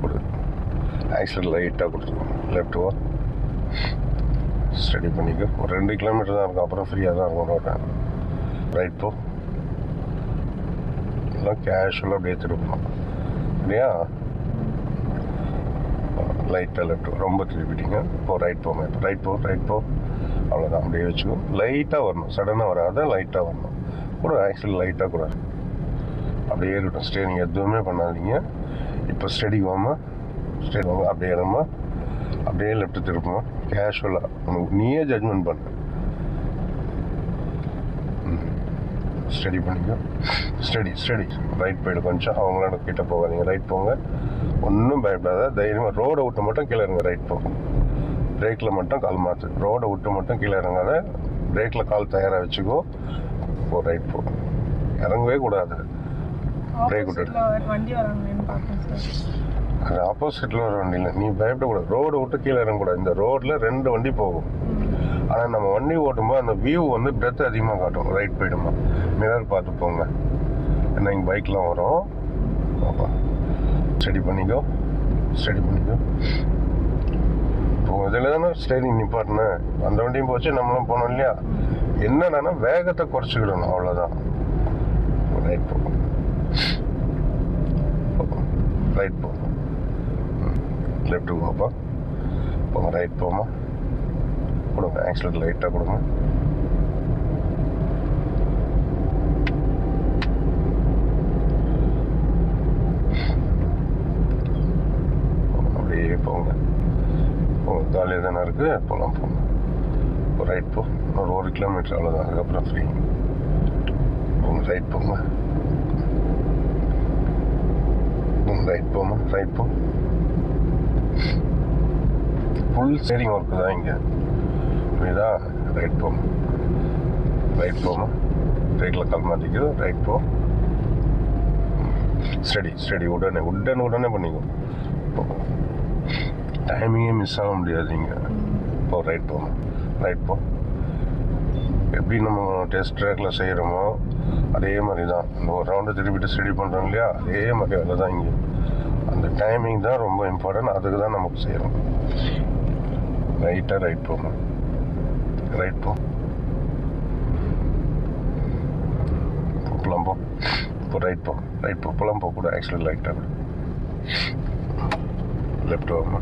கொடு. ஆக்சிடென்ட் லைட்டாக கொடுத்துருவோம். லெஃப்ட் போ. ஸ்டடி பண்ணிக்கோ. ஒரு 2 கிலோமீட்டர் தான் இருக்கும், அப்புறம் ஃப்ரீயாக தான் இருக்கும் ரோட்டை. ரைட் போ. எல்லாம் கேஷுவலாக அப்படியே திருப்பணும் இல்லையா? லைட்டாக லெஃப்ட். ரொம்ப திருப்பிட்டீங்க. இப்போ ரைட் போங்க. இப்போ ரைட் போ. அவ்வளோதான். அப்படியே வச்சுக்கோ. லைட்டாக வரணும், சடனாக வராத, லைட்டாக வரணும். கூட ஆக்சிடென்ட் லைட்டாக கூட அப்படியே இருக்கட்டும். ஸ்டேரிங் எதுவுமே பண்ணாதீங்க. இப்போ ஸ்டெடிக்கு வாமா. அப்படியே இடமா. அப்படியே லெஃப்ட் திருப்பணும். கேஷுவலாக உனக்கு நீயே ஜட்ஜ்மெண்ட் பண்ணு. ஸ்டடி பண்ணிக்கோ. ஸ்டடி ரைட் போய்டு. கொஞ்சம் அவங்களோட கிட்ட போகாதீங்க. ரைட் போங்க. ஒன்றும் பயப்படாத, தைரியமாக. ரோடை விட்டு மட்டும் கீழே இறங்க. ரைட் போங்க. பிரேக்கில் மட்டும் கால் மாற்று. ரோடை விட்டு மட்டும் கீழே இறங்காத. பிரேக்கில் கால் தயாராக வச்சுக்கோ. போ. ரைட் போ. இறங்கவே கூடாது. பிரேக் விட்டு. அது ஆப்போசிட்டில் வர வண்டி இல்லை, நீ பயப்படக்கூடாது. ரோடை விட்டு கீழே இறங்கக்கூடாது. இந்த ரோடில் 2 வண்டி போகும். ஆனால் நம்ம வண்டி ஓட்டும்போது அந்த வியூ வந்து டெப்த் அதிகமாக காட்டும். ரைட் போயிடுமா. மிரர் பார்த்து போங்க. ஏன்னா இங்கே பைக்லாம் வரும். ஸ்டடி பண்ணிக்கோ. இப்போ இதில் தானே ஸ்டேரிங் நிப்பாட்டினேன். அந்த வண்டியும் போச்சு, நம்மளும் போனோம் இல்லையா? என்னன்னா வேகத்தை குறைச்சிக்கிடணும், அவ்வளோதான். ரைட் போ. ரைட் போ. லெஃப்ட் போப்பா. போங்க. ரைட் போமா. கொடுங்க. ஆக்சிடென்ட் லைட்டாக கொடுங்க. அப்படியே போங்க. காலையில் தானே இருக்குது, போகலாம். போங்க. ரைட் போ. ஒரு 1 கிலோமீட்டர் அவ்வளோதான். அதுக்கப்புறம் ஃப்ரீ. ரைட் போங்க. ரைட் போமா. ரைட் போ. ஃபுல் ஸ்டேரிங் ஒர்க்கு தான் இங்கே, புரியுதா? ரைட் போமா. பிரேக்கில் கால் மாற்றிக்குது. ரைட் போ. ஸ்டடி உடனே பண்ணிக்கோ. டைமிங்கே மிஸ் ஆக முடியாது இங்கே. இப்போ ரைட் போ. எப்படி நம்ம டெஸ்ட் ட்ராக்கில் செய்கிறோமோ அதே மாதிரி தான். இந்த ஒரு ரவுண்டு திருப்பிட்டு ஸ்டடி பண்ணுறோம் இல்லையா? அதே மாதிரி வேலை தான் இங்கே. அந்த டைமிங் தான் ரொம்ப இம்பார்ட்டன்ட். அதுக்கு தான் நமக்கு செய்கிறோம். ரைட்டாக ரைட் போங்க. ரைட் போ. போகலாம். இப்போ ரைட் போ. போகலாம். கூட ஆக்சிடென்ட் லைட்டாக லெஃப்ட் வாங்க.